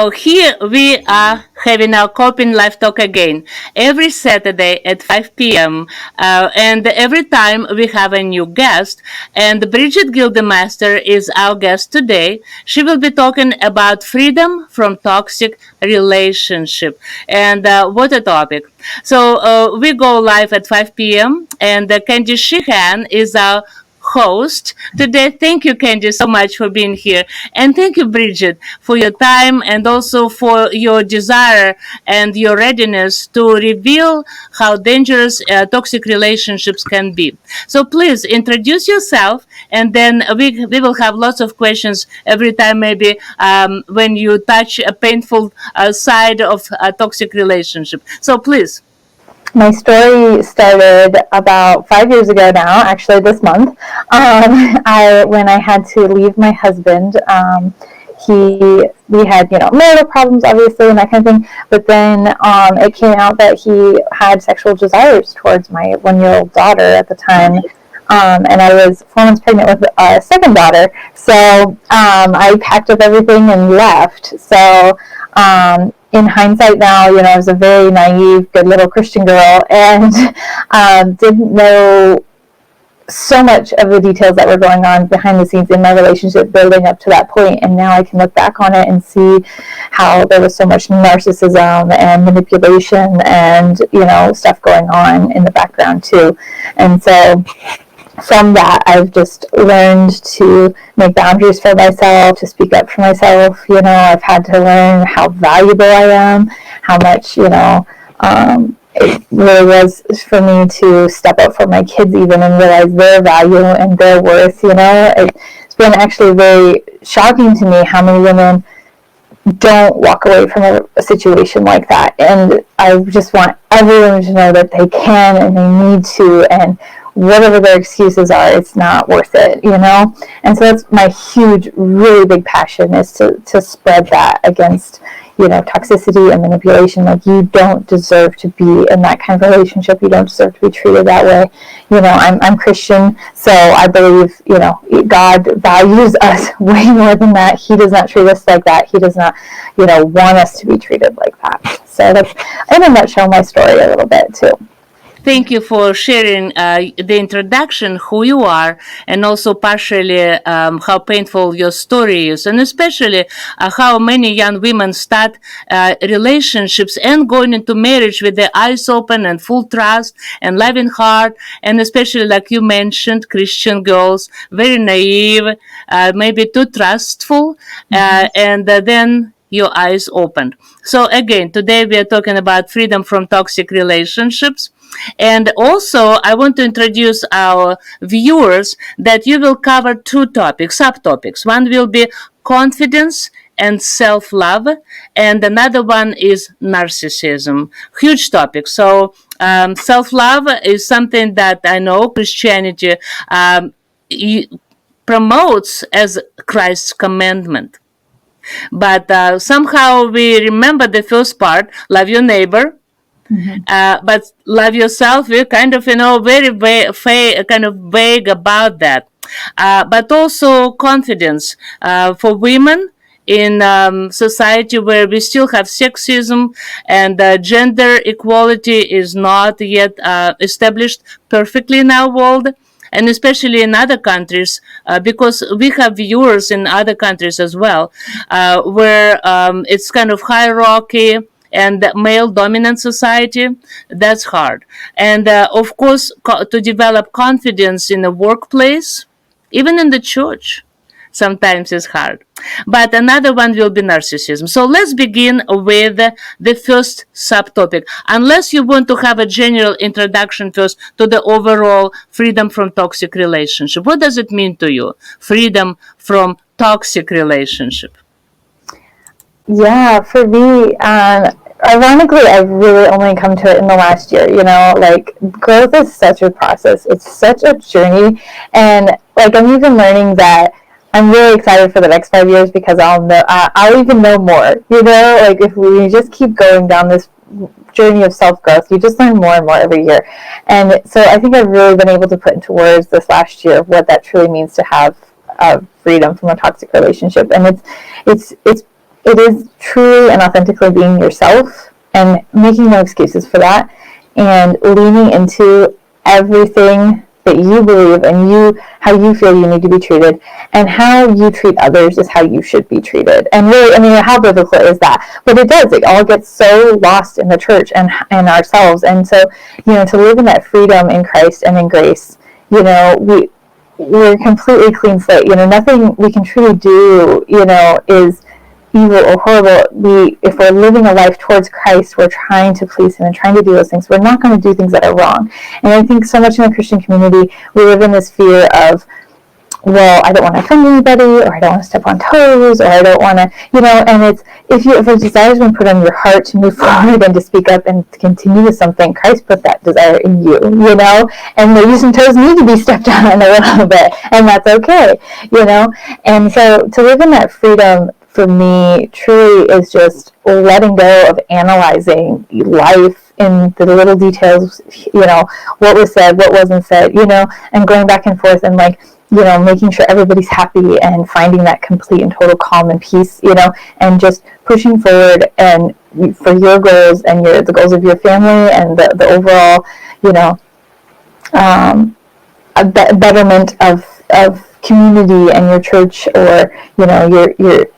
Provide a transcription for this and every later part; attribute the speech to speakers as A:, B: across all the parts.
A: So here we are having our Coping Live Talk again every Saturday at 5 p.m. And every time we have a new guest. And Bridget Gildemaster is our guest today. She will be talking about freedom from toxic relationship. And what a topic. So we go live at 5 p.m. And Candy Sheehan is our host today. Thank you, Candy, so much for being here. And thank you, Bridget, for your time and also for your desire and your readiness to reveal how dangerous toxic relationships can be. So please introduce yourself, and then we will have lots of questions every time, maybe when you touch a painful side of a toxic relationship. So please.
B: My story started about 5 years ago now, actually this month. When I had to leave my husband, we had marital problems, obviously, and that kind of thing. But then it came out that he had sexual desires towards my 1-year-old daughter at the time. And I was 4 months pregnant with a second daughter. So I packed up everything and left. So in hindsight now, I was a very naive, good little Christian girl and didn't know so much of the details that were going on behind the scenes in my relationship building up to that point. And now I can look back on it and see how there was so much narcissism and manipulation and, stuff going on in the background too. And so from that, I've just learned to make boundaries for myself, to speak up for myself. I've had to learn how valuable I am, how much, it really was for me to step up for my kids even and realize their value and their worth. It's been actually very shocking to me how many women don't walk away from a situation like that. And I just want everyone to know that they can and they need to, and whatever their excuses are, it's not worth it, And so that's my huge, really big passion, is to spread that against, toxicity and manipulation. Like, you don't deserve to be in that kind of relationship. You don't deserve to be treated that way. I'm Christian, so I believe, God values us way more than that. He does not treat us like that. He does not, want us to be treated like that. So that's, in a nutshell, my story a little bit too.
A: Thank you for sharing the introduction, who you are, and also partially how painful your story is, and especially how many young women start relationships and going into marriage with their eyes open and full trust and loving heart, and especially, like you mentioned, Christian girls, very naive, maybe too trustful, and then your eyes opened. So again, today we are talking about freedom from toxic relationships. And also, I want to introduce our viewers that you will cover two topics, subtopics. One will be confidence and self-love, and another one is narcissism. Huge topic. So self-love is something that I know Christianity promotes as Christ's commandment. But somehow we remember the first part, love your neighbor. But love yourself, we're kind of, very kind of vague about that. But also confidence for women in society where we still have sexism and gender equality is not yet established perfectly in our world. And especially in other countries, because we have viewers in other countries as well, where it's kind of hierarchy and male dominant society. That's hard. And of course, to develop confidence in the workplace, even in the church, sometimes is hard. But another one will be narcissism. So let's begin with the first subtopic. Unless you want to have a general introduction first to the overall freedom from toxic relationship. What does it mean to you? Freedom from toxic relationship.
B: Yeah, for me, ironically, I've really only come to it in the last year. Like, growth is such a process. It's such a journey. And like, I'm even learning that I'm really excited for the next 5 years because I'll even know more, like if we just keep going down this journey of self-growth, you just learn more and more every year. And so I think I've really been able to put into words this last year what that truly means to have freedom from a toxic relationship. And it's it is truly and authentically being yourself and making no excuses for that, and leaning into everything that you believe and how you feel you need to be treated, and how you treat others is how you should be treated. And really, I mean, how biblical is that? But it all gets so lost in the church and ourselves. And so, to live in that freedom in Christ and in grace, we're completely clean slate. Nothing we can truly do, is evil or horrible. If we're living a life towards Christ, we're trying to please Him and trying to do those things. We're not going to do things that are wrong. And I think so much in the Christian community, we live in this fear of, well, I don't want to offend anybody, or I don't want to step on toes, or I don't want to, and it's, if a desire has been put on your heart to move forward and to speak up and to continue with something, Christ put that desire in you, and maybe some toes need to be stepped on a little bit, and that's okay, and so to live in that freedom, for me, truly is just letting go of analyzing life in the little details, what was said, what wasn't said, and going back and forth and making sure everybody's happy and finding that complete and total calm and peace, and just pushing forward and for your goals and the goals of your family and the overall, betterment of community and your church, or your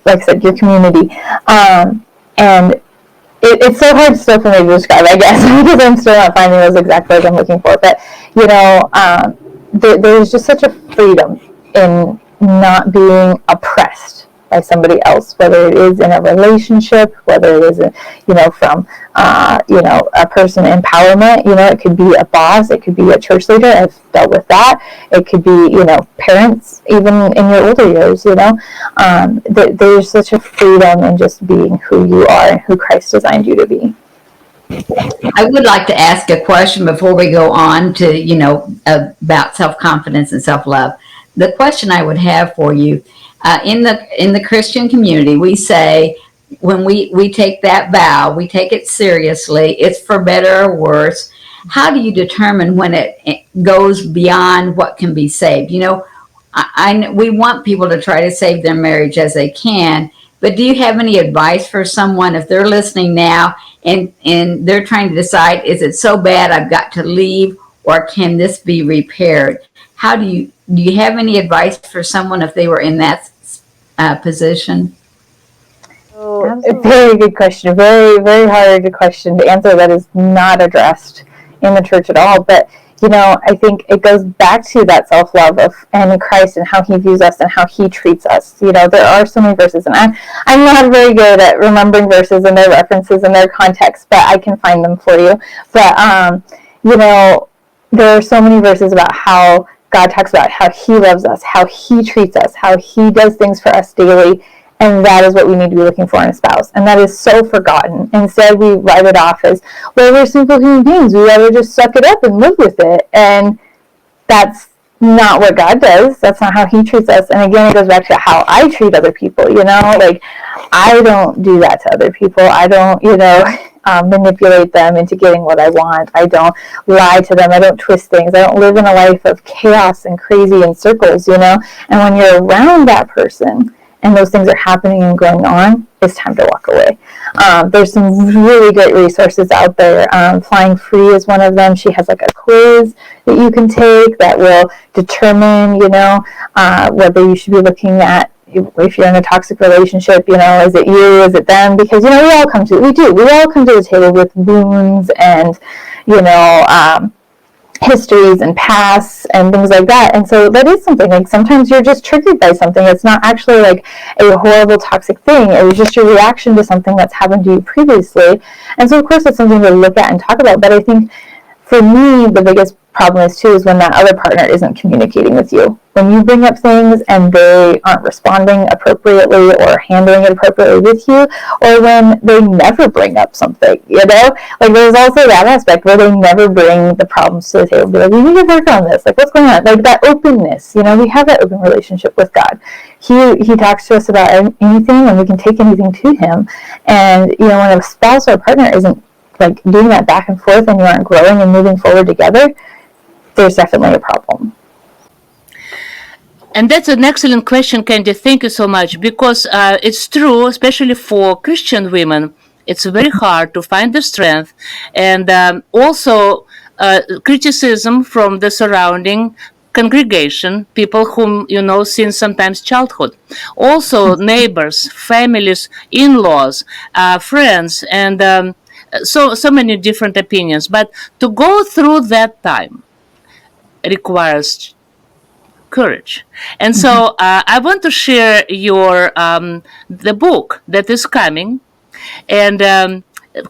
B: like I said, your community, and it's so hard still for me to describe, I guess, because I'm still not finding those exact words I'm looking for. But there's just such a freedom in not being oppressed by somebody else, whether it is in a relationship, whether it is from a person empowerment. It could be a boss, it could be a church leader. I've dealt with that. It could be parents, even in your older years. There's such a freedom in just being who you are and who Christ designed you to be.
C: I would like to ask a question before we go on to, about self-confidence and self-love. The question I would have for you, in the Christian community, we say when we take that vow, we take it seriously. It's for better or worse. How do you determine when it goes beyond what can be saved? We want people to try to save their marriage as they can, but do you have any advice for someone if they're listening now and they're trying to decide, is it so bad I've got to leave, or can this be repaired? How do you have any advice for someone if they were in that position?
B: A very good question. Very, very hard question to answer that is not addressed in the church at all. But I think it goes back to that self-love and Christ and how He views us and how He treats us. There are so many verses, and I'm not very good at remembering verses and their references and their context, but I can find them for you. But there are so many verses about how God talks about how He loves us, how He treats us, how He does things for us daily. And that is what we need to be looking for in a spouse. And that is so forgotten. Instead, we write it off as, well, we're simple human beings. We rather just suck it up and live with it. And that's not what God does. That's not how He treats us. And again, it goes back to how I treat other people. I don't do that to other people. I don't, manipulate them into getting what I want. I don't lie to them. I don't twist things. I don't live in a life of chaos and crazy in circles, And when you're around that person, and those things are happening and going on, it's time to walk away. There's some really great resources out there. Flying Free is one of them. She has a quiz that you can take that will determine, whether you should be looking at, if you're in a toxic relationship, is it you, is it them? Because, we all come to the table with wounds and, histories and pasts and things like that. And so that is something, sometimes you're just triggered by something. It's not actually a horrible toxic thing. It was just your reaction to something that's happened to you previously. And so of course it's something to look at and talk about. But I think for me, the biggest problem is when that other partner isn't communicating with you. When you bring up things and they aren't responding appropriately or handling it appropriately with you, or when they never bring up something, there's also that aspect where they never bring the problems to the table. Be like, we need to work on this. What's going on? That openness. We have that open relationship with God. He talks to us about anything, and we can take anything to Him. And when a spouse or a partner isn't doing that back and forth, and you aren't growing and moving forward together, there's definitely a problem.
A: And that's an excellent question, Candy. Thank you so much. Because it's true, especially for Christian women, it's very hard to find the strength. And also, criticism from the surrounding congregation, people whom you know since sometimes childhood. Also, neighbors, families, in laws, friends, and so many different opinions. But to go through that time requires courage. And so I want to share your the book that is coming. And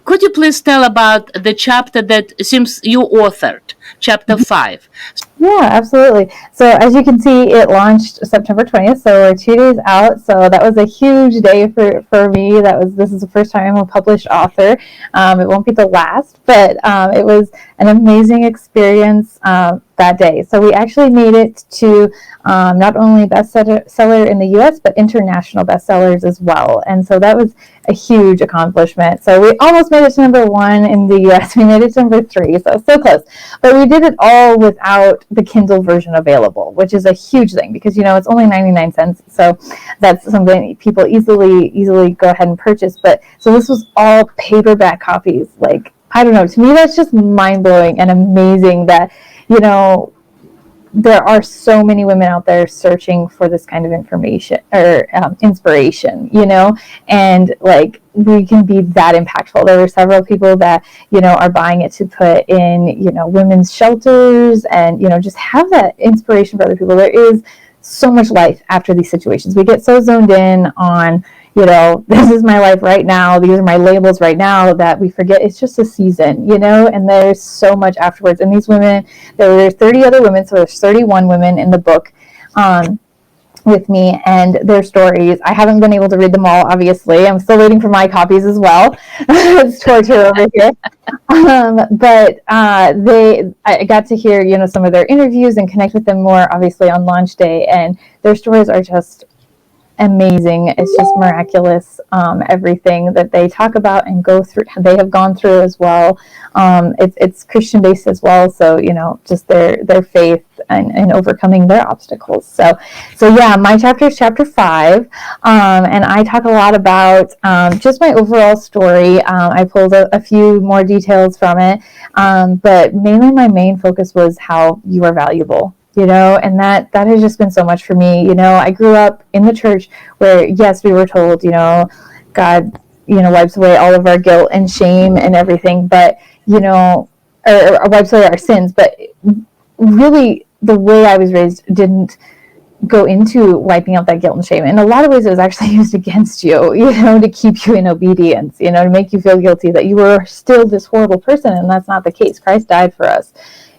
A: could you please tell about the chapter that seems you authored, chapter 5?
B: Yeah, absolutely. So as you can see, it launched September 20th, so we're 2 days out. So that was a huge day for me. This is the first time I'm a published author. It won't be the last, but it was an amazing experience that day. So we actually made it to not only bestseller in the US, but international bestsellers as well. And so that was a huge accomplishment. So we almost made it to number 1 in the US. We made it to number 3, so close. But we did it all without the Kindle version available, which is a huge thing because, it's only 99 cents. So that's something people easily go ahead and purchase. But so this was all paperback copies. Like, I don't know, to me, that's just mind blowing and amazing that, there are so many women out there searching for this kind of information or inspiration, and like we can be that impactful. There were several people that, are buying it to put in, women's shelters and, just have that inspiration for other people. There is so much life after these situations. We get so zoned in on, this is my life right now, these are my labels right now, that we forget it's just a season, and there's so much afterwards. And these women, there were 30 other women, so there's 31 women in the book with me, and their stories. I haven't been able to read them all, obviously. I'm still waiting for my copies as well. It's torture over here. But I got to hear, some of their interviews and connect with them more, obviously, on launch day, and their stories are just amazing. It's just miraculous, everything that they talk about and go through, they have gone through as well. It's Christian based as well, so just their faith and overcoming their obstacles. So yeah, my chapter is chapter 5, and I talk a lot about just my overall story. I pulled a few more details from it, but mainly my main focus was how you are valuable. And that has just been so much for me. I grew up in the church where, yes, we were told, God, wipes away all of our guilt and shame and everything, but, or wipes away our sins. But really, the way I was raised didn't go into wiping out that guilt and shame. In a lot of ways, it was actually used against you, to keep you in obedience, to make you feel guilty that you were still this horrible person. And that's not the case. Christ died for us.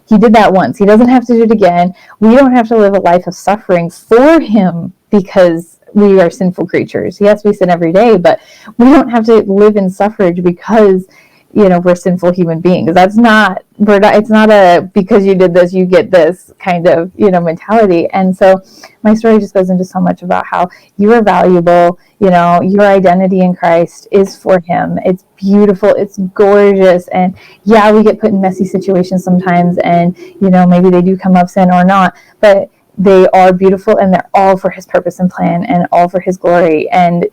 B: He did that once. He doesn't have to do it again. We don't have to live a life of suffering for him because we are sinful creatures. Yes, we sin every day, but we don't have to live in suffrage because, we're sinful human beings. It's not a because you did this, you get this kind of, mentality. And so my story just goes into so much about how you are valuable, your identity in Christ is for him. It's beautiful. It's gorgeous. And yeah, we get put in messy situations sometimes, and, maybe they do come up sin or not, but they are beautiful and they're all for his purpose and plan and all for his glory. And,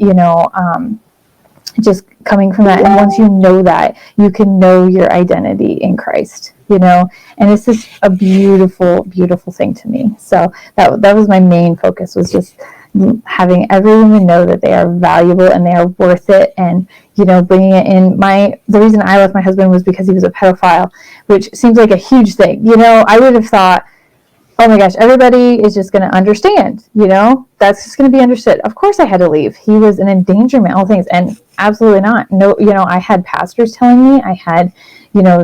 B: just coming from that, and once you know that, you can know your identity in Christ, and it's just a beautiful, beautiful thing to me. So that was my main focus, was just having every woman know that they are valuable and they are worth it, and bringing it in. The reason I left my husband was because he was a pedophile, which seems like a huge thing. I would have thought, oh my gosh, everybody is just going to understand, that's just going to be understood. Of course I had to leave. He was an endangerment, all things, and absolutely not. No, I had pastors telling me, I had,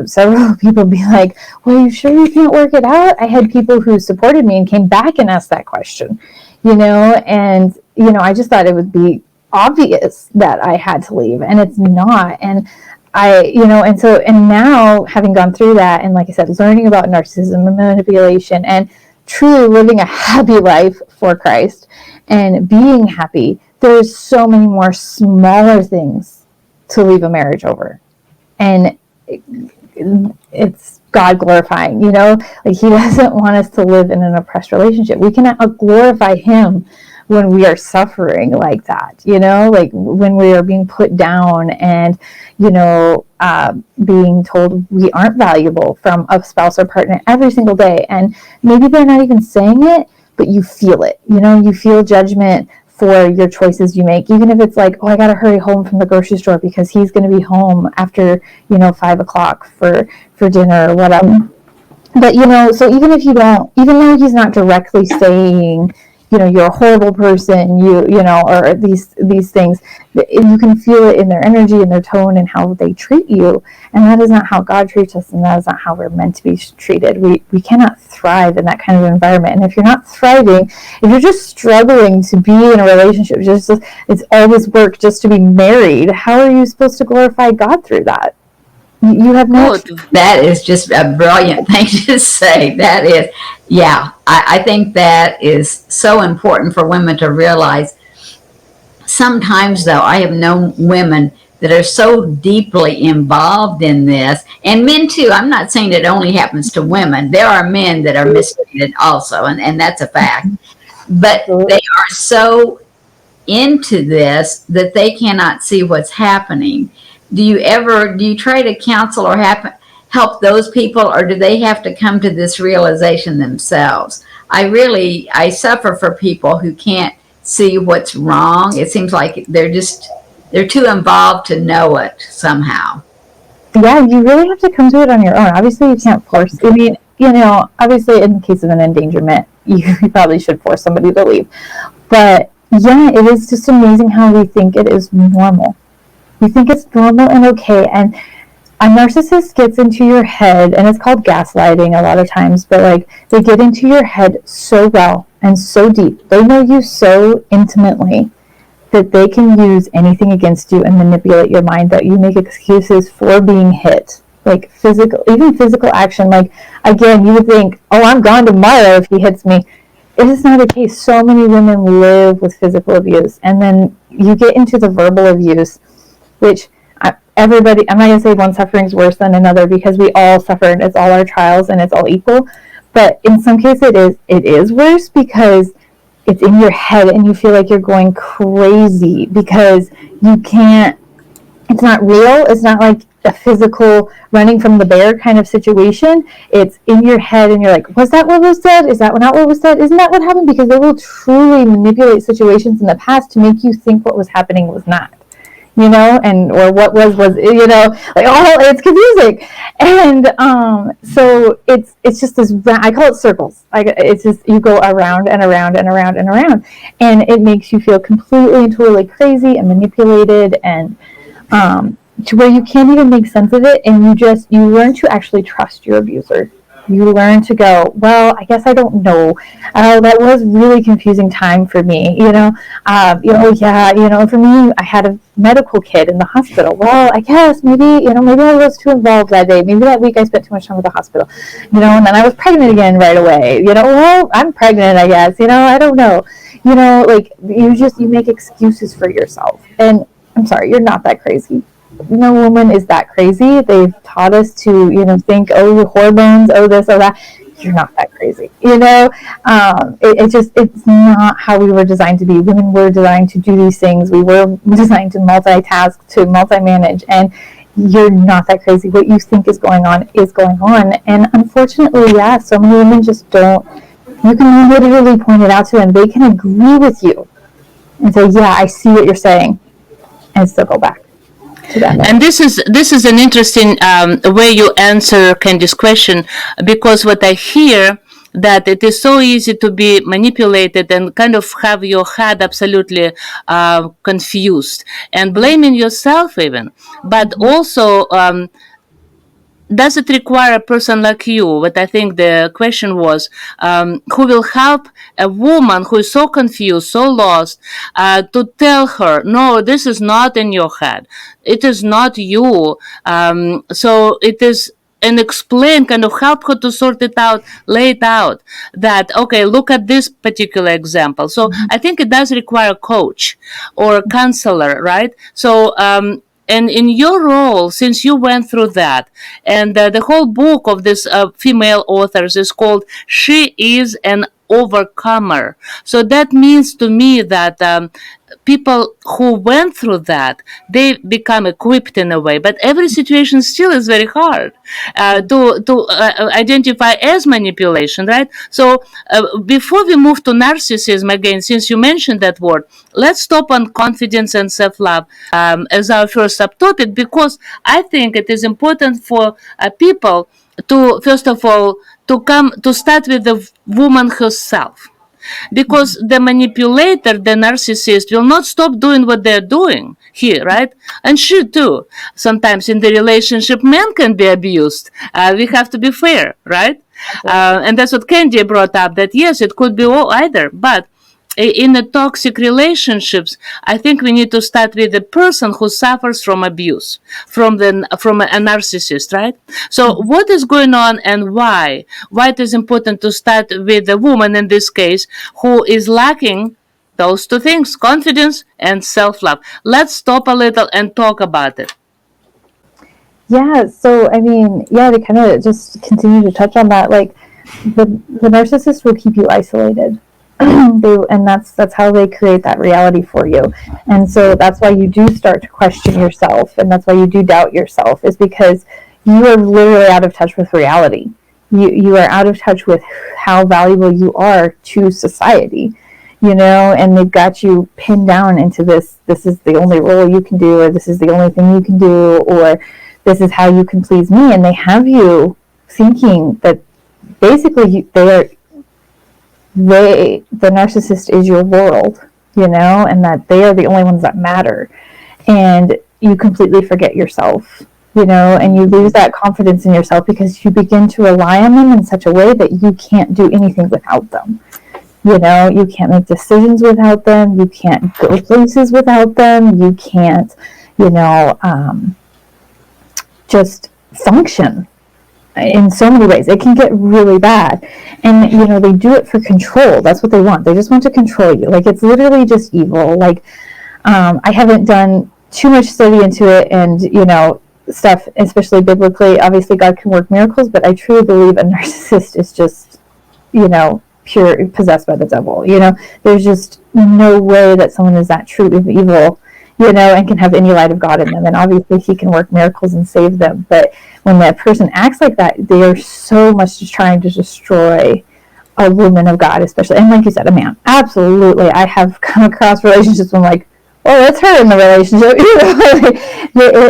B: several people be like, well, you sure you can't work it out? I had people who supported me and came back and asked that question, and, I just thought it would be obvious that I had to leave, and it's not. And and now having gone through that, and like I said, learning about narcissism and manipulation and truly living a happy life for Christ and being happy, there's so many more smaller things to leave a marriage over. And it's God glorifying, like he doesn't want us to live in an oppressed relationship. We cannot glorify him when we are suffering like that, like when we are being put down and, being told we aren't valuable from a spouse or partner every single day. And maybe they're not even saying it, but you feel it, you feel judgment for your choices you make, even if it's like, oh, I got to hurry home from the grocery store because he's going to be home after, 5 o'clock for dinner or whatever. But, so even if you don't, even though he's not directly saying, you're a horrible person, or these things, you can feel it in their energy and their tone and how they treat you. And that is not how God treats us, and that is not how we're meant to be treated. We cannot thrive in that kind of environment. And if you're not thriving, if you're just struggling to be in a relationship, it's all this work just to be married, how are you supposed to glorify God through that? You have no.
C: That is just a brilliant thing to say. That is, yeah, I think that is so important for women to realize. Sometimes, though, I have known women that are so deeply involved in this, and men too. I'm not saying it only happens to women. There are men that are mistreated also, and that's a fact. But they are so into this that they cannot see what's happening. Do you try to counsel or help those people, or do they have to come to this realization themselves? I suffer for people who can't see what's wrong. It seems like they're too involved to know it somehow.
B: Yeah, you really have to come to it on your own. Obviously, you can't force. I mean, obviously, in the case of an endangerment, you probably should force somebody to leave. But yeah, it is just amazing how we think it is normal. We think it's normal and okay, and a narcissist gets into your head, and it's called gaslighting a lot of times, but like they get into your head so well and so deep. They know you so intimately that they can use anything against you and manipulate your mind, that you make excuses for being hit. Like even physical action. Like, again, you would think, oh, I'm gone tomorrow if he hits me. It is not the case. So many women live with physical abuse, and then you get into the verbal abuse, which everybody, I'm not going to say one suffering is worse than another, because we all suffer and it's all our trials and it's all equal. But in some cases it is worse, because it's in your head and you feel like you're going crazy because you can't, it's not real. It's not like a physical running from the bear kind of situation. It's in your head and you're like, was that what was said? Is that not what was said? Isn't that what happened? Because they will truly manipulate situations in the past to make you think what was happening was not. And or what was like, oh, it's confusing. And so it's just this, I call it circles. It's just, you go around and around and around and around, and it makes you feel completely and totally crazy and manipulated, and to where you can't even make sense of it, and you learn to actually trust your abuser. You learn to go, well, I guess I don't know. That was really confusing time for me. Yeah. For me, I had a medical kid in the hospital. Well, I guess maybe I was too involved that day. Maybe that week I spent too much time at the hospital. And then I was pregnant again right away. Well, I'm pregnant, I guess. I don't know. Like you make excuses for yourself. And I'm sorry, you're not that crazy. No woman is that crazy. They've taught us to, think, oh, hormones, oh, this, oh, that. You're not that crazy. It's not how we were designed to be. Women were designed to do these things. We were designed to multitask, to multi-manage, and you're not that crazy. What you think is going on is going on. And unfortunately, yeah, so many women just don't. You can literally point it out to them. They can agree with you and say, yeah, I see what you're saying, and still go back.
A: And this is an interesting way you answer Candy's question, because what I hear, that it is so easy to be manipulated and kind of have your head absolutely confused and blaming yourself even, but also does it require a person like you? What I think the question was, who will help a woman who is so confused, so lost, to tell her, no, this is not in your head. It is not you. So it is, and explain, kind of help her to sort it out, lay it out, that, okay, look at this particular example. So I think it does require a coach or a counselor, right? So, and in your role, since you went through that, and the whole book of this female authors is called "She is an Overcomer." So that means to me that people who went through that, they become equipped in a way, but every situation still is very hard to identify as manipulation, right? So before we move to narcissism again, since you mentioned that word, let's stop on confidence and self-love as our first subtopic, because I think it is important for people to, first of all, to start with the woman herself, because the manipulator, the narcissist, will not stop doing what they're doing here, right? And she too. Sometimes in the relationship, men can be abused. We have to be fair, right? And that's what Candy brought up, that yes, it could be either, but in the toxic relationships, I think we need to start with the person who suffers from abuse, from a narcissist, right? So what is going on and why? Why it is important to start with the woman in this case who is lacking those two things, confidence and self-love. Let's stop a little and talk about it.
B: Yeah, so I mean, yeah, to kind of just continue to touch on that, like the narcissist will keep you isolated. And that's how they create that reality for you. And so that's why you do start to question yourself, and that's why you do doubt yourself, is because you are literally out of touch with reality. You are out of touch with how valuable you are to society, and they've got you pinned down into this is the only role you can do, or this is the only thing you can do, or this is how you can please me. And they have you thinking that basically the narcissist is your world, and that they are the only ones that matter. And you completely forget yourself, and you lose that confidence in yourself because you begin to rely on them in such a way that you can't do anything without them. You can't make decisions without them. You can't go places without them. You can't, just function in so many ways. It can get really bad. And, they do it for control. That's what they want. They just want to control you. Like, it's literally just evil. Like, I haven't done too much study into it and, stuff, especially biblically. Obviously, God can work miracles, but I truly believe a narcissist is just, pure possessed by the devil. There's just no way that someone is that truly evil, and can have any light of God in them. And obviously he can work miracles and save them. But when that person acts like that, they are so much just trying to destroy a woman of God, especially. And like you said, a man. Absolutely. I have come across relationships where I'm like, oh, that's her in the relationship.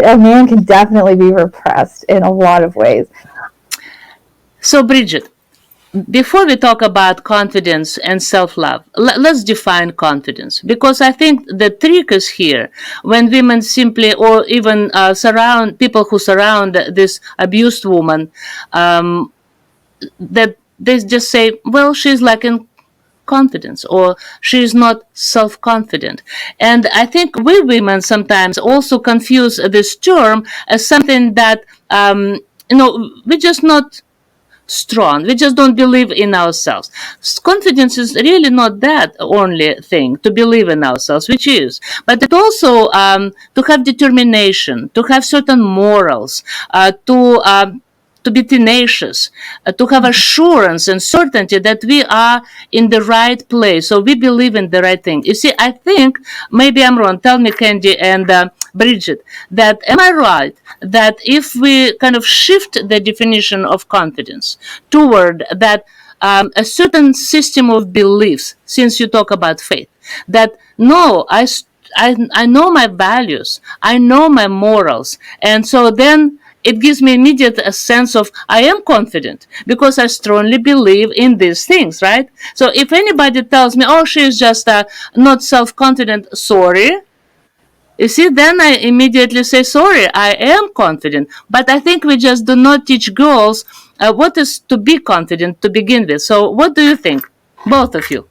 B: A man can definitely be repressed in a lot of ways.
A: So, Bridget, before we talk about confidence and self-love, let's define confidence, because I think the trick is here when women simply, or even people who surround this abused woman, that they just say, well, she's lacking confidence, or she's not self-confident. And I think we women sometimes also confuse this term as something that we're just not strong. We just don't believe in ourselves. Confidence is really not that only thing, to believe in ourselves, which is, but it also to have determination, to have certain morals, to be tenacious, to have assurance and certainty that we are in the right place. So we believe in the right thing. You see, I think, maybe I'm wrong, tell me, Candy and Bridget, that am I right that if we kind of shift the definition of confidence toward that a certain system of beliefs, since you talk about faith, that no, I know my values, I know my morals, and so then it gives me immediate a sense of I am confident because I strongly believe in these things, right? So if anybody tells me, oh, she's just not self-confident, sorry. You see, then I immediately say, sorry, I am confident. But I think we just do not teach girls what is to be confident to begin with. So what do you think, both of you?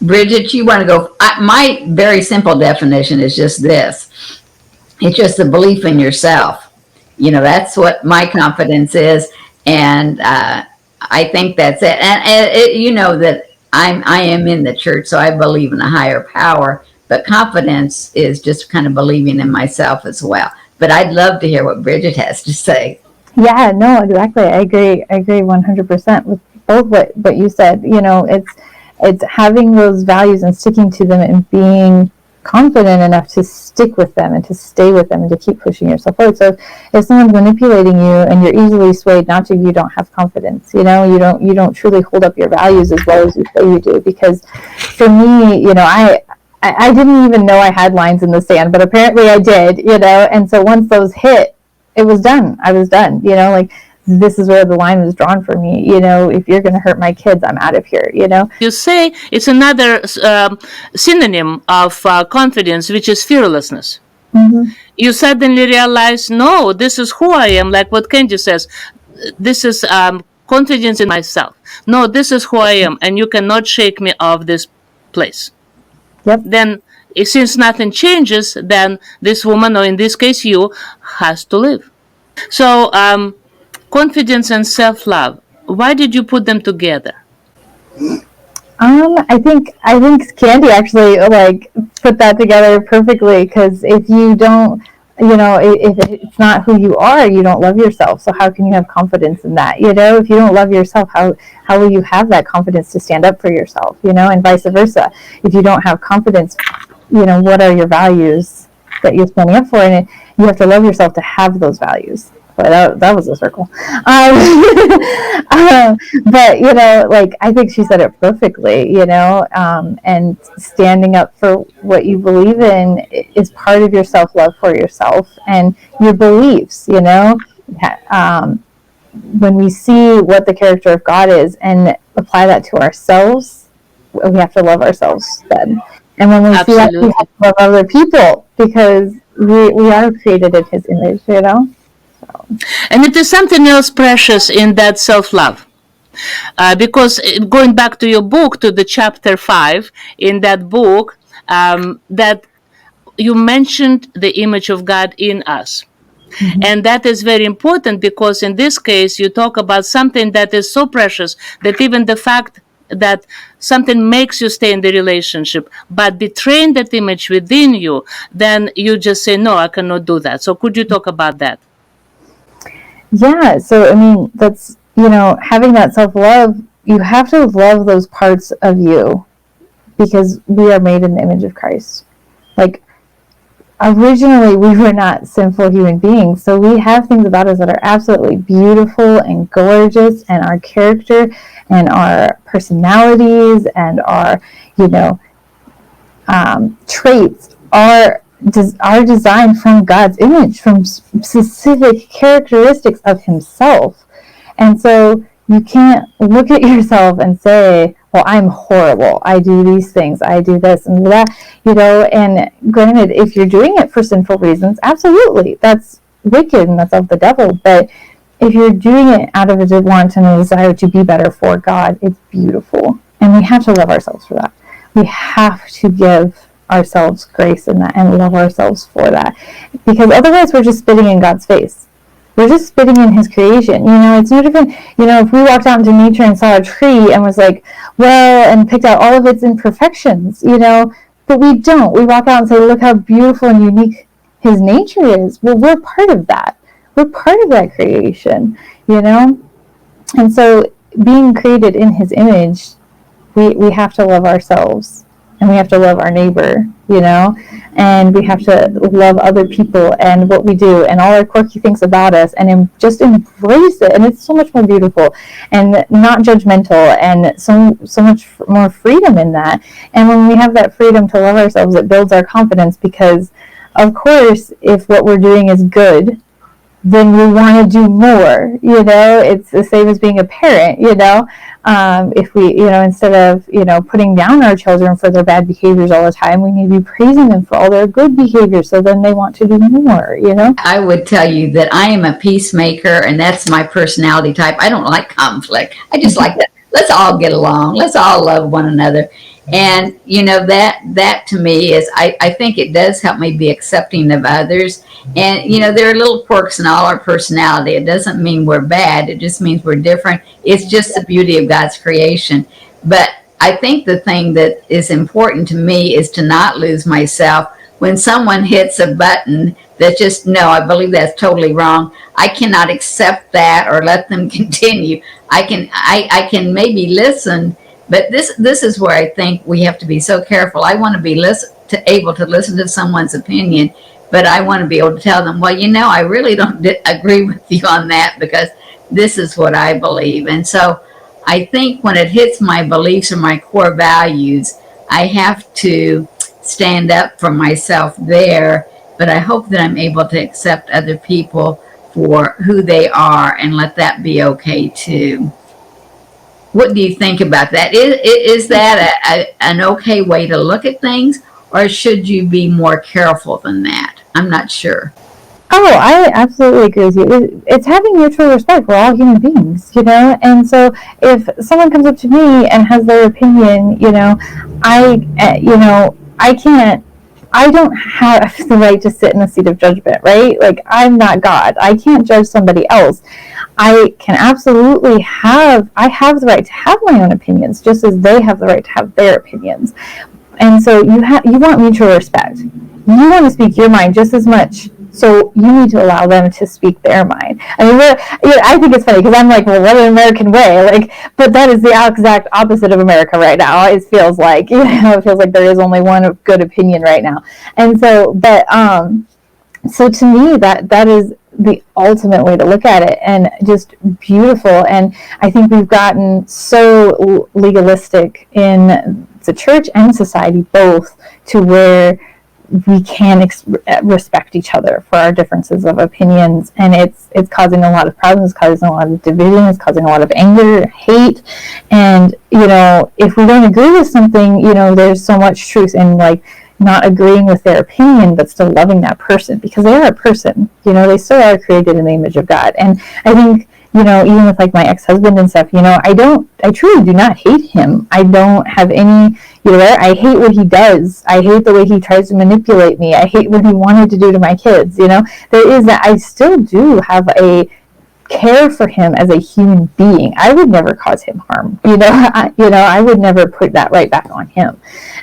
C: Bridget, you want to go? My very simple definition is just this. It's just the belief in yourself. That's what my confidence is. And I think that's it. And that I am in the church, so I believe in a higher power. But confidence is just kind of believing in myself as well. But I'd love to hear what Bridget has to say.
B: Yeah, no, exactly. I agree 100% with both what you said. It's having those values and sticking to them and being confident enough to stick with them and to stay with them and to keep pushing yourself forward. So if someone's manipulating you and you're easily swayed, not to, you don't have confidence. You don't truly hold up your values as well as you say you do. Because for me, I didn't even know I had lines in the sand, but apparently I did. And so once those hit, it was done. I was done. Like, this is where the line was drawn for me. If you're going to hurt my kids, I'm out of here.
A: You say it's another synonym of confidence, which is fearlessness.
B: Mm-hmm.
A: You suddenly realize, no, this is who I am. Like what Candy says, this is confidence in myself. No, this is who I am, and you cannot shake me off this place.
B: Yep.
A: Then, since nothing changes, then this woman, or in this case you, has to live. So, confidence and self-love, why did you put them together?
B: I think Candy actually put that together perfectly, because if you don't, if it's not who you are, you don't love yourself. So how can you have confidence in that? If you don't love yourself, how will you have that confidence to stand up for yourself? And vice versa. If you don't have confidence, what are your values that you're standing up for? And you have to love yourself to have those values. Boy, that was a circle. But I think she said it perfectly. And standing up for what you believe in is part of your self-love for yourself and your beliefs. When we see what the character of God is and apply that to ourselves, we have to love ourselves then. And when we
A: Absolutely.
B: see that, we have to love other people, because we are created in His image.
A: And it is something else precious in that self-love. Because going back to your book, to the chapter 5, in that book, that you mentioned the image of God in us. Mm-hmm. And that is very important, because in this case, you talk about something that is so precious that even the fact that something makes you stay in the relationship, but betraying that image within you, then you just say, no, I cannot do that. So could you talk about that?
B: Yeah, so that's, having that self-love, you have to love those parts of you, because we are made in the image of Christ. Originally, we were not sinful human beings, so we have things about us that are absolutely beautiful and gorgeous, and our character and our personalities and our, traits are designed from God's image, from specific characteristics of Himself. And so you can't look at yourself and say, well, I'm horrible, I do these things, I do this and that, and granted, if you're doing it for sinful reasons, absolutely, that's wicked and that's of the devil. But if you're doing it out of a want and a desire to be better for God, it's beautiful. And we have to love ourselves for that. We have to give ourselves grace in that and love ourselves for that, because otherwise we're just spitting in God's face. We're just spitting in His creation. It's no different. If we walked out into nature and saw a tree and was like, well, and picked out all of its imperfections, but we don't. We walk out and say, look how beautiful and unique His nature is. Well, we're part of that. We're part of that creation, And so being created in His image, we have to love ourselves. And we have to love our neighbor, and we have to love other people and what we do and all our quirky things about us, and just embrace it. And it's so much more beautiful and not judgmental, and so much more freedom in that. And when we have that freedom to love ourselves, it builds our confidence, because, of course, if what we're doing is good, then we want to do more. It's the same as being a parent. If we, instead of, putting down our children for their bad behaviors all the time, we need to be praising them for all their good behaviors, so then they want to do more.
C: I would tell you that I am a peacemaker, and that's my personality type. I don't like conflict. I just like that. Let's all get along. Let's all love one another. And, that to me is, I think it does help me be accepting of others. And, there are little quirks in all our personality. It doesn't mean we're bad. It just means we're different. It's just the beauty of God's creation. But I think the thing that is important to me is to not lose myself when someone hits a button that just, no, I believe that's totally wrong. I cannot accept that or let them continue. I can maybe listen, but this is where I think we have to be so careful. I want to be able to listen to someone's opinion, but I want to be able to tell them, well, I really don't agree with you on that because this is what I believe. And so I think when it hits my beliefs or my core values, I have to stand up for myself there, but I hope that I'm able to accept other people for who they are and let that be okay too. What do you think about that? Is that an okay way to look at things, or should you be more careful than that? I'm not sure.
B: Oh, I absolutely agree with you. It's having mutual respect. We're all human beings, and so if someone comes up to me and has their opinion, I don't have the right to sit in the seat of judgment, right? Like, I'm not God. I can't judge somebody else. I have the right to have my own opinions, just as they have the right to have their opinions. And so you want mutual respect. You want to speak your mind just as much, so you need to allow them to speak their mind. I mean, I think it's funny because I'm like, well, what an American way, but that is the exact opposite of America right now. It feels like, it feels like there is only one good opinion right now. And so, so to me, that is the ultimate way to look at it, and just beautiful. And I think we've gotten so legalistic in the church and society both, to where we can respect each other for our differences of opinions, and it's causing a lot of problems, it's causing a lot of division, it's causing a lot of anger, hate. And if we don't agree with something, there's so much truth in not agreeing with their opinion, but still loving that person, because they are a person. They still are created in the image of God. And I think, even with my ex-husband and stuff, I truly do not hate him. I don't have any, I hate what he does. I hate the way he tries to manipulate me. I hate what he wanted to do to my kids. There is that. I still do have a care for him as a human being. I would never cause him harm. I would never put that right back on him.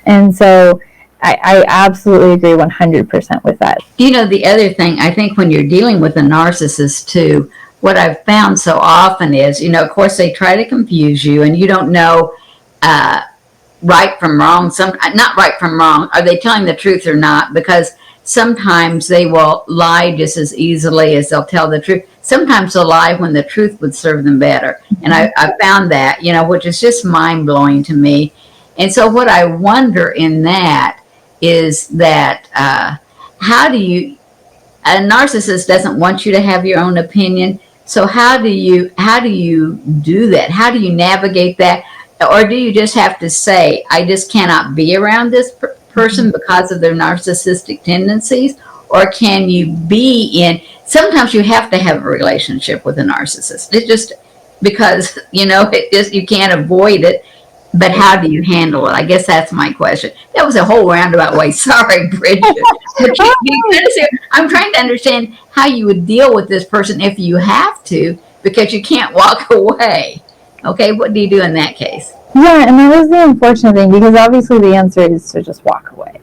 B: And so I absolutely agree 100% with that.
C: The other thing, I think when you're dealing with a narcissist too, what I've found so often is, of course, they try to confuse you, and you don't know right from wrong. Not right from wrong. Are they telling the truth or not? Because sometimes they will lie just as easily as they'll tell the truth. Sometimes they'll lie when the truth would serve them better. And I found that, which is just mind-blowing to me. And so what I wonder in that is that a narcissist doesn't want you to have your own opinion. So how do you do that? How do you navigate that? Or do you just have to say, I just cannot be around this person because of their narcissistic tendencies? Or can you sometimes you have to have a relationship with a narcissist. It's just because, you can't avoid it. But how do you handle it? I guess that's my question. That was a whole roundabout way. Sorry, Bridget. I'm trying to understand how you would deal with this person if you have to, because you can't walk away. Okay, what do you do in that case?
B: Yeah, and that is the unfortunate thing, because obviously the answer is to just walk away.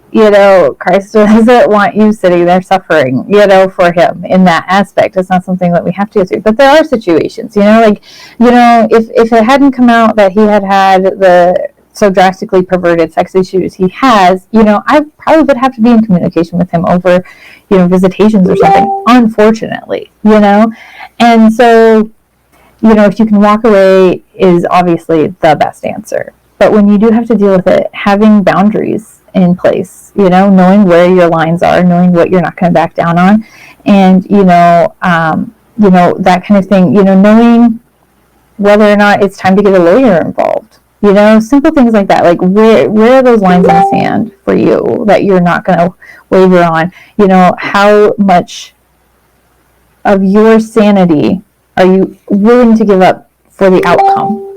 B: Christ doesn't want you sitting there suffering, for him in that aspect. It's not something that we have to go through. But there are situations, if it hadn't come out that he had the so drastically perverted sex issues he has, I probably would have to be in communication with him over, visitations or something, unfortunately, And so, if you can walk away is obviously the best answer. But when you do have to deal with it, having boundaries in place, knowing where your lines are, knowing what you're not going to back down on, and, that kind of thing, knowing whether or not it's time to get a lawyer involved, simple things like that. Like, where are those lines in the sand for you that you're not going to waver on? How much of your sanity are you willing to give up for the outcome?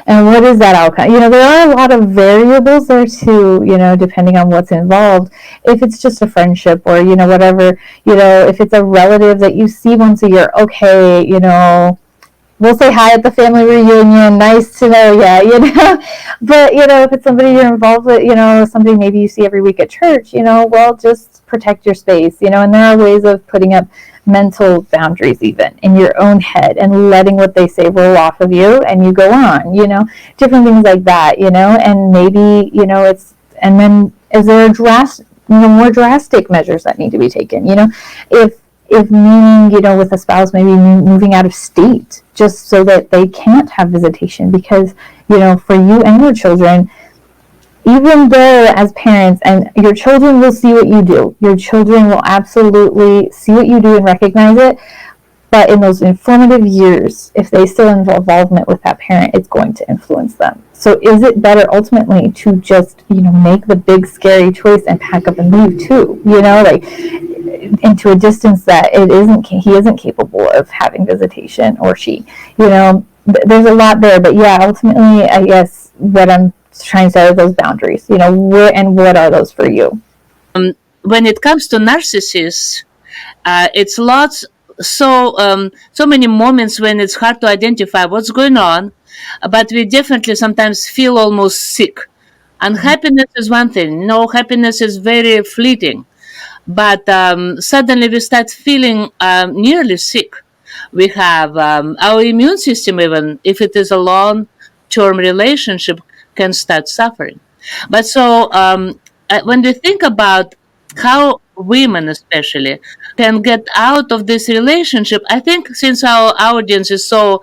B: And what is that outcome? There are a lot of variables there too, depending on what's involved. If it's just a friendship or, whatever, if it's a relative that you see once a year, okay, we'll say hi at the family reunion, nice to know you, but, if it's somebody you're involved with, somebody maybe you see every week at church, well, just protect your space, and there are ways of putting up mental boundaries even in your own head and letting what they say roll off of you and you go on, different things like that, and maybe, and then is there more drastic measures that need to be taken, if meaning, with a spouse, maybe moving out of state just so that they can't have visitation because, for you and your children, even though as parents, and your children will see what you do, your children will absolutely see what you do and recognize it, but in those informative years, if they still have involvement with that parent, it's going to influence them. So is it better ultimately to just, make the big scary choice and pack up and leave too, into a distance that he isn't capable of having visitation, or she, there's a lot there, but yeah, ultimately, I guess what I'm trying to say are those boundaries, what are those for you?
A: When it comes to narcissists, it's lots, so many moments when it's hard to identify what's going on, but we definitely sometimes feel almost sick. Unhappiness is one thing. No, happiness is very fleeting. But suddenly we start feeling nearly sick. We have our immune system, even if it is a long-term relationship, can start suffering. But so when we think about how women especially can get out of this relationship, I think since our audience is so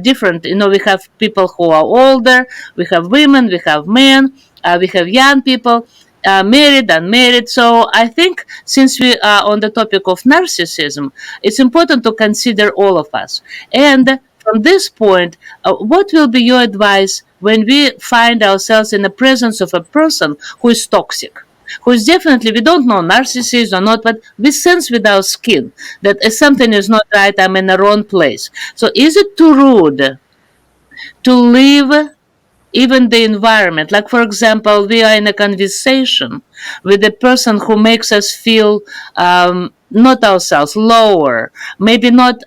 A: different, we have people who are older, we have women, we have men, we have young people, married, unmarried. So I think since we are on the topic of narcissism, it's important to consider all of us. And from this point, what will be your advice when we find ourselves in the presence of a person who is toxic? Who is definitely, we don't know narcissist or not, but we sense with our skin that if something is not right, I'm in the wrong place. So is it too rude to leave even the environment? Like, for example, we are in a conversation with a person who makes us feel not ourselves, lower, maybe not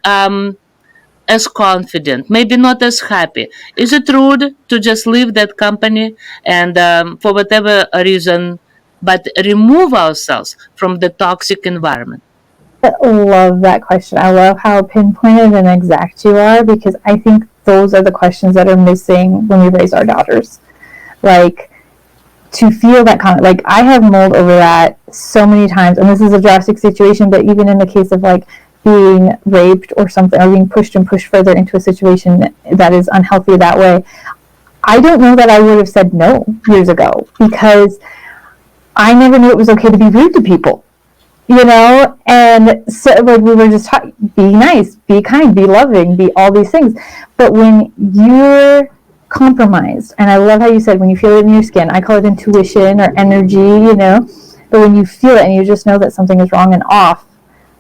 A: as confident, maybe not as happy. Is it rude to just leave that company and for whatever reason, but remove ourselves from the toxic environment?
B: I love that question. I love how pinpointed and exact you are, because I think those are the questions that are missing when we raise our daughters. Like, to feel that kind of, like, I have mulled over that so many times, and this is a drastic situation, but even in the case of like being raped or something, or being pushed further into a situation that is unhealthy that way, I don't know that I would have said no years ago, because I never knew it was okay to be rude to people. And so like we were just taught, be nice, be kind, be loving, be all these things. But when you're compromised, and I love how you said when you feel it in your skin, I call it intuition or energy, but when you feel it and you just know that something is wrong and off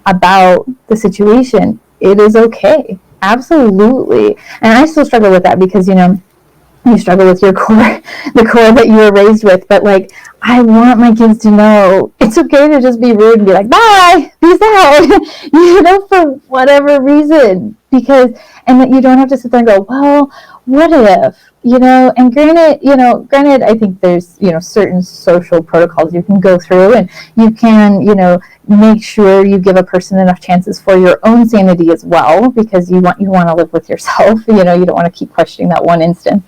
B: about the situation, it is okay. Absolutely. And I still struggle with that because, you struggle with your core, the core that you were raised with, but like, I want my kids to know it's okay to just be rude and be like, bye, peace out, for whatever reason, and that you don't have to sit there and go, well, what if, and granted, I think there's, certain social protocols you can go through, and you can, make sure you give a person enough chances for your own sanity as well, because you want to live with yourself, you don't want to keep questioning that one instance.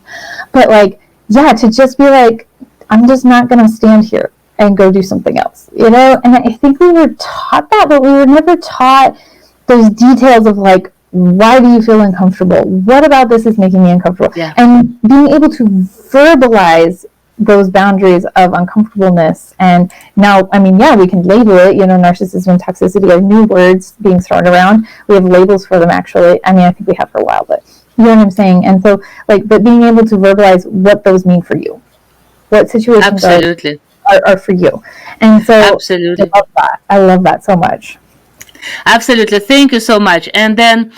B: But like, yeah, to just be like, I'm just not going to stand here and go do something else, and I think we were taught that, but we were never taught those details of like, why do you feel uncomfortable? What about this is making me uncomfortable?
A: Yeah.
B: And being able to verbalize those boundaries of uncomfortableness. And now, I mean, yeah, we can label it, narcissism and toxicity are new words being thrown around. We have labels for them, actually. I mean, I think we have for a while, but you know what I'm saying? And so, like, but being able to verbalize what those mean for you, what situations
A: Absolutely.
B: are for you. And so,
A: Absolutely.
B: I love that. I love that so much.
A: Absolutely. Thank you so much. And then,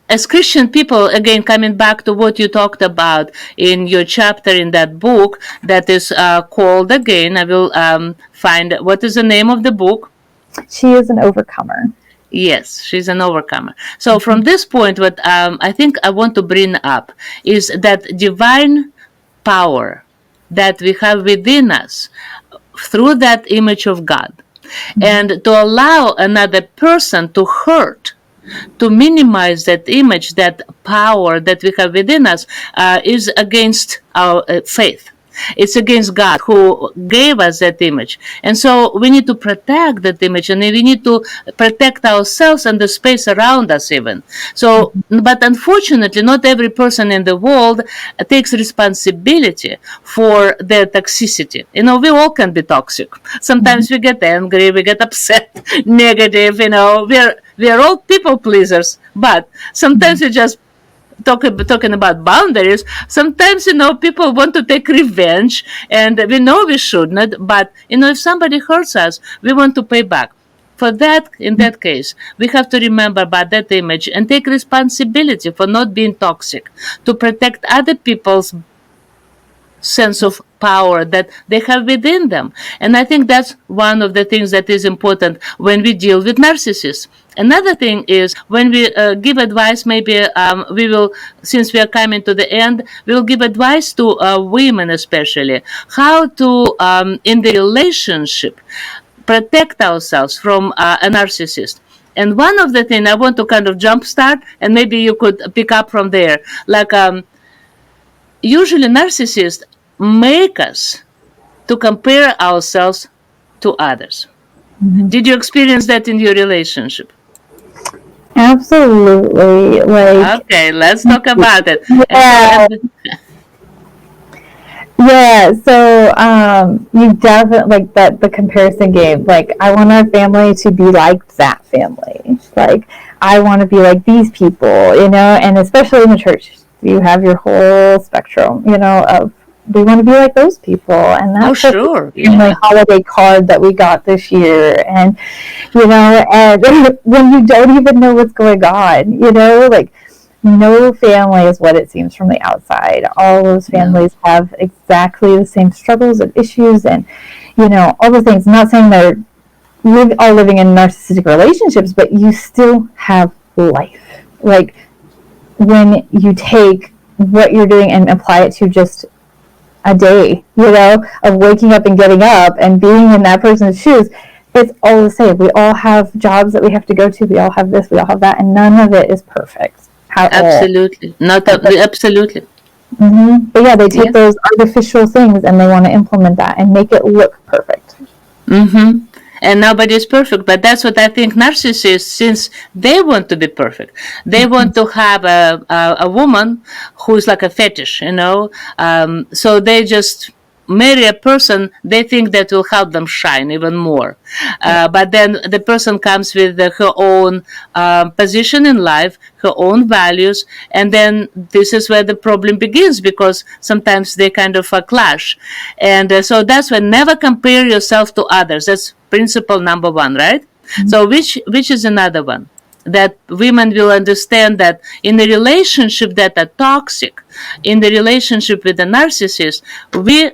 A: as Christian people, again, coming back to what you talked about in your chapter in that book that is called, again, I will find, what is the name of the book?
B: She is an overcomer.
A: Yes, she's an overcomer. So from this point, what I think I want to bring up is that divine power that we have within us through that image of God. And to allow another person to hurt, to minimize that image, that power that we have within us, is against our faith. It's against God who gave us that image. And so we need to protect that image, and we need to protect ourselves and the space around us even. So, but unfortunately, not every person in the world takes responsibility for their toxicity. You know, we all can be toxic. Sometimes we get angry, we get upset, negative, you know, we are all people pleasers, but sometimes we just talking about boundaries. Sometimes, you know, people want to take revenge, and we know we should not, but, you know, if somebody hurts us, we want to pay back. For that, in that case, we have to remember about that image and take responsibility for not being toxic, to protect other people's sense of power that they have within them. And I think that's one of the things that is important when we deal with narcissists. Another thing is when we give advice, maybe we will, since we are coming to the end, we will give advice to women especially, how to, in the relationship, protect ourselves from a narcissist. And one of the things I want to kind of jumpstart, and maybe you could pick up from there, like usually narcissists make us to compare ourselves to others. Did you experience that in your relationship?
B: Absolutely. Like,
A: Okay, let's talk about it.
B: yeah. Yeah, so you definitely like that the comparison game. Like, I want our family to be like that family. Like, I want to be like these people, you know, and especially in the church, you have your whole spectrum, you know, of we want to be like those people, and that's
A: sure,
B: the family holiday card that we got this year, and you know, and when you don't even know what's going on, you know, like. No family is what it seems from the outside. All those families have exactly the same struggles and issues and, you know, all the things. I'm not saying they're all living in narcissistic relationships, but you still have life. Like, when you take what you're doing and apply it to just a day, you know, of waking up and getting up and being in that person's shoes, it's all the same. We all have jobs that we have to go to. We all have this, we all have that, and none of it is perfect.
A: Absolutely. Absolutely.
B: But yeah, they take those artificial things and they want to implement that and make it look perfect.
A: And nobody is perfect, but that's what I think narcissists, since they want to be perfect, they want to have a woman who's like a fetish, you know, so they just marry a person they think that will help them shine even more. But then the person comes with her own position in life, her own values, and then this is where the problem begins, because sometimes they kind of clash. And so that's when never compare yourself to others. That's principle number one, right? So which is another one? That women will understand that in a relationship that are toxic, in the relationship with a narcissist,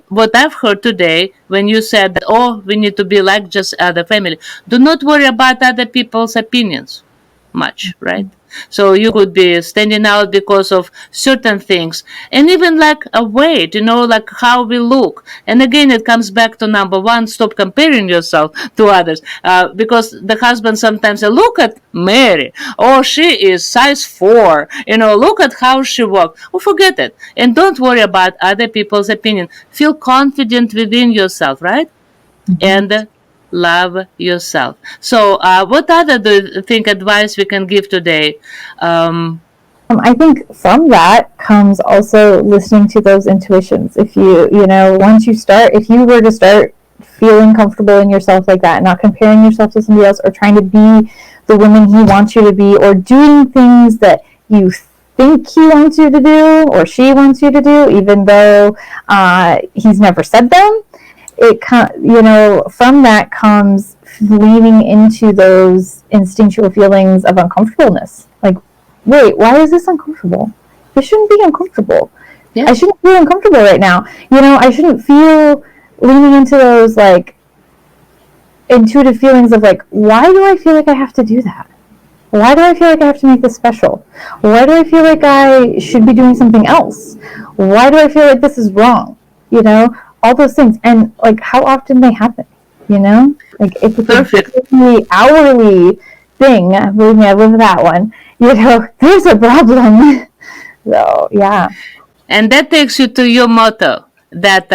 A: what I've heard today when you said that, oh, we need to be like just other family, do not worry about other people's opinions much, right? So you could be standing out because of certain things, and even like a weight, you know, like how we look. And again, it comes back to number one: stop comparing yourself to others, because the husband sometimes say, look at Mary, oh, she is size 4, you know, look at how she walks. Oh, forget it, and don't worry about other people's opinion. Feel confident within yourself, right? And love yourself. So what other do you think advice we can give today?
B: I think from that comes also listening to those intuitions. If you know, once you start, if you were to start feeling comfortable in yourself like that, not comparing yourself to somebody else or trying to be the woman he wants you to be, or doing things that you think he wants you to do or she wants you to do, even though he's never said them, you know, from that comes leaning into those instinctual feelings of uncomfortableness. Like, wait, why is this uncomfortable? This shouldn't be uncomfortable. Yeah. I shouldn't feel uncomfortable right now. You know, I shouldn't feel leaning into those like intuitive feelings of like, why do I feel like I have to do that? Why do I feel like I have to make this special? Why do I feel like I should be doing something else? Why do I feel like this is wrong? You know, all those things. And like how often they happen, you know? Like if it's
A: Perfect.
B: a daily, hourly thing, believe me, I live that one, you know, there's a problem. So, yeah.
A: And that takes you to your motto that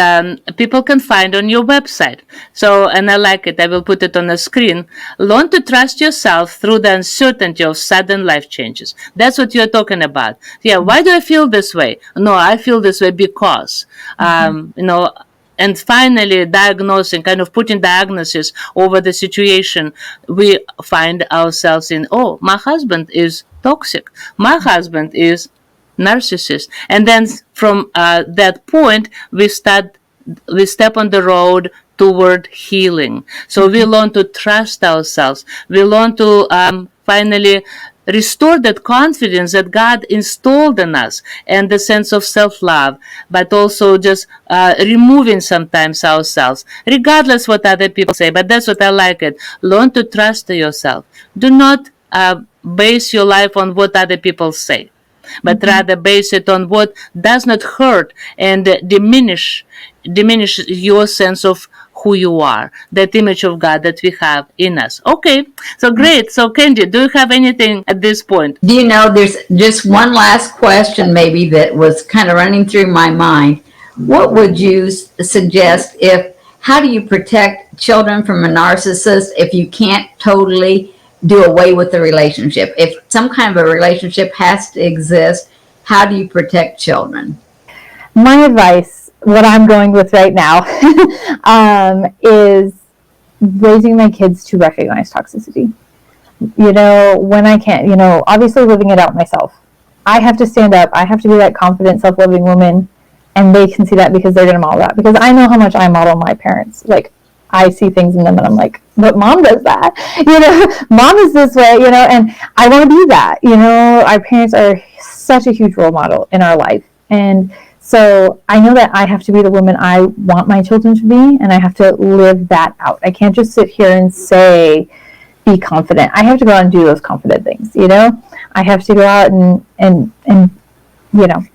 A: people can find on your website. So, and I like it. I will put it on the screen. Learn to trust yourself through the uncertainty of sudden life changes. That's what you're talking about. Yeah. Why do I feel this way? No, I feel this way because, you know, and finally diagnosing, kind of putting diagnosis over the situation, we find ourselves in, oh, my husband is toxic. My husband is narcissist, and then from that point we step on the road toward healing. So we learn to trust ourselves. We learn to finally restore that confidence that God installed in us and the sense of self-love, but also just removing sometimes ourselves, regardless what other people say. But that's what I like it. Learn to trust yourself. Do not base your life on what other people say, but rather base it on what does not hurt and diminish your sense of who you are, that image of God that we have in us. Okay, so great. So Kendi, do you have anything at this point?
C: Do you know, there's just one last question maybe that was kind of running through my mind. What would you suggest if, how do you protect children from a narcissist if you can't totally do away with the relationship? If some kind of a relationship has to exist, how do you protect children?
B: My advice, what I'm going with right now, is raising my kids to recognize toxicity. You know, when I can't, you know, obviously living it out myself. I have to stand up. I have to be that confident, self-loving woman, and they can see that because they're going to model that. Because I know how much I model my parents. Like, I see things in them and I'm like, but mom does that. You know, mom is this way, you know, and I want to be that. You know, our parents are such a huge role model in our life. And so I know that I have to be the woman I want my children to be, and I have to live that out. I can't just sit here and say, be confident. I have to go out and do those confident things, you know? I have to go out and you know,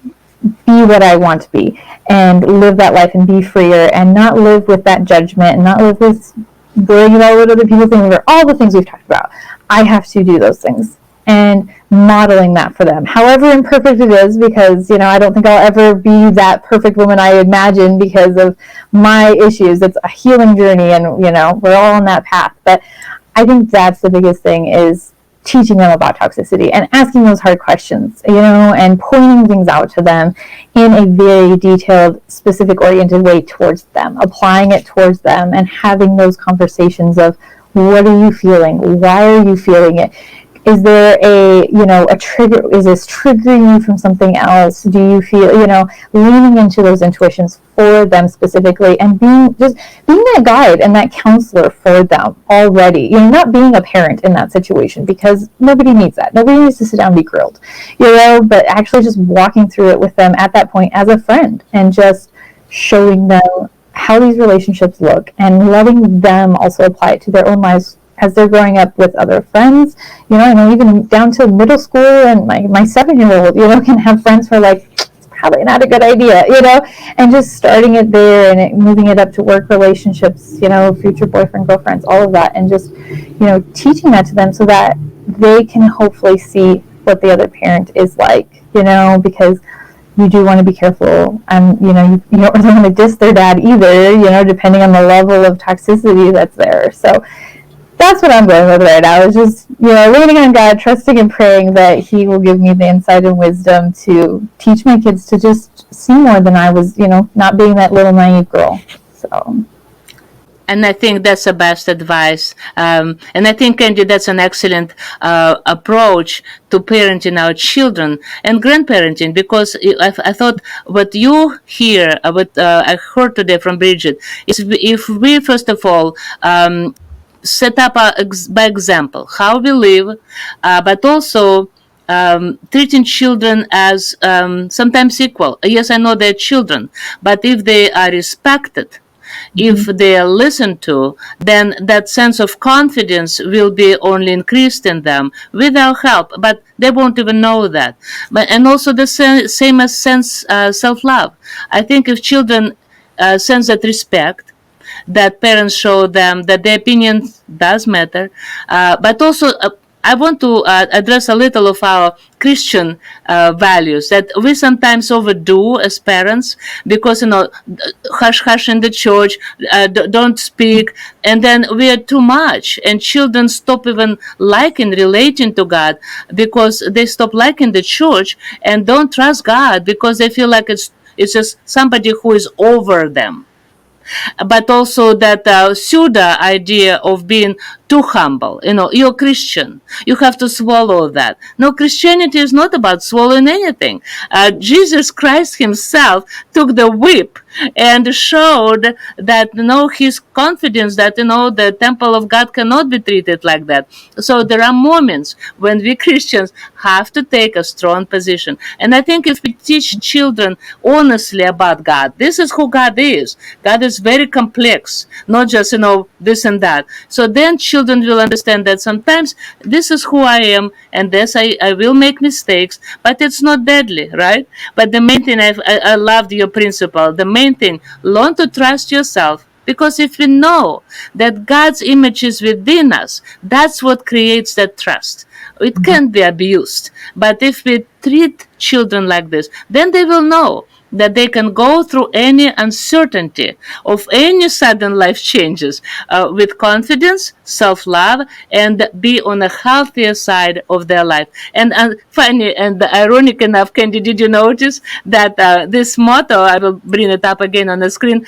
B: be what I want to be and live that life and be freer and not live with that judgment and not live with worrying about what other people think or all the things we've talked about. I have to do those things and modeling that for them, however imperfect it is, because, you know, I don't think I'll ever be that perfect woman I imagine because of my issues. It's a healing journey and, you know, we're all on that path. But I think that's the biggest thing, is teaching them about toxicity and asking those hard questions, you know, and pointing things out to them in a very detailed, specific, oriented way towards them, applying it towards them and having those conversations of, what are you feeling? Why are you feeling it? Is there a trigger? Is this triggering you from something else? Do you feel, leaning into those intuitions for them specifically and being that guide and that counselor for them already, not being a parent in that situation, because nobody needs that. Nobody needs to sit down and be grilled, but actually just walking through it with them at that point as a friend and just showing them how these relationships look and letting them also apply it to their own lives as they're growing up with other friends. I know even down to middle school, and my 7-year-old, can have friends who are like, it's probably not a good idea, and just starting it there and moving it up to work relationships, future boyfriend, girlfriends, all of that, and just, teaching that to them so that they can hopefully see what the other parent is like, because you do want to be careful, and you don't really want to diss their dad either, depending on the level of toxicity that's there. So that's what I'm going with right now, is just, leaning on God, trusting and praying that He will give me the insight and wisdom to teach my kids to just see more than I was, not being that little naive girl. So.
A: And I think that's the best advice. And I think, Kendi, that's an excellent approach to parenting our children and grandparenting, because I thought what you hear, what I heard today from Bridget, is if we, first of all, set up by example how we live, but also treating children as sometimes equal. Yes, I know they're children, but if they are respected, if they are listened to, then that sense of confidence will be only increased in them with our help, but they won't even know that. But and also the same as self-love. I think if children sense that respect, that parents show them that their opinion does matter, but also I want to address a little of our Christian values that we sometimes overdo as parents, because hush hush in the church, don't speak, and then we are too much, and children stop even liking, relating to God, because they stop liking the church and don't trust God because they feel like it's just somebody who is over them. But also that pseudo idea of being too humble. You're Christian. You have to swallow that. No, Christianity is not about swallowing anything. Jesus Christ himself took the whip and showed that, his confidence that, the temple of God cannot be treated like that. So there are moments when we Christians have to take a strong position. And I think if we teach children honestly about God, this is who God is. God is very complex, not just, this and that. So then children will understand that sometimes this is who I am, and this I will make mistakes, but it's not deadly, right? But the main thing, I loved your principle. The main thing, learn to trust yourself. Because if we know that God's image is within us, that's what creates that trust. It can't be abused. But if we treat children like this, then they will know that they can go through any uncertainty of any sudden life changes with confidence, self-love, and be on a healthier side of their life. And funny and ironic enough, Candy, did you notice that this motto, I will bring it up again on the screen,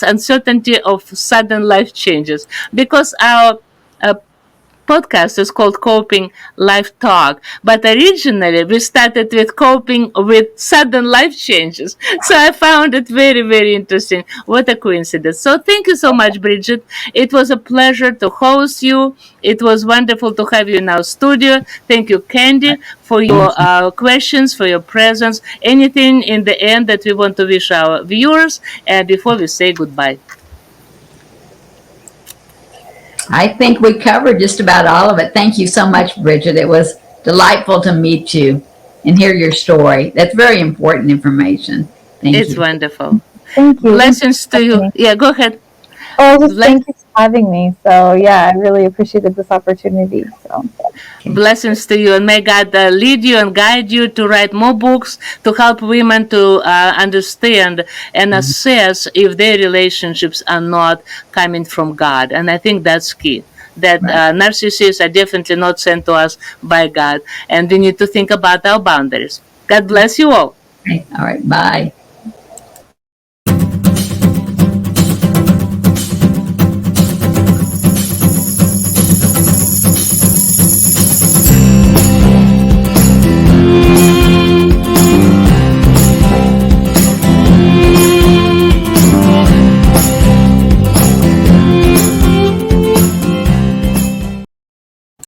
A: uncertainty of sudden life changes, because our podcast is called Coping Life Talk, but originally we started with coping with sudden life changes. So I found it very, very interesting. What a coincidence. So thank you so much, Bridget. It was a pleasure to host you. It was wonderful to have you in our studio. Thank you, Candy, for your questions, for your presence. Anything in the end that we want to wish our viewers before we say goodbye?
C: I think we covered just about all of it. Thank you so much, Bridget. It was delightful to meet you and hear your story. That's very important information. Thank
A: It's
C: you.
A: wonderful.
B: Thank you.
A: Blessings to you. Yeah, go ahead.
B: Oh, just thank you for having me. So yeah, I really appreciated this opportunity. So
A: Blessings to you, and may God lead you and guide you to write more books to help women to understand and assess if their relationships are not coming from God. And I think that's key. That narcissists are definitely not sent to us by God, and we need to think about our boundaries. God bless you all.
C: Okay. All right. Bye.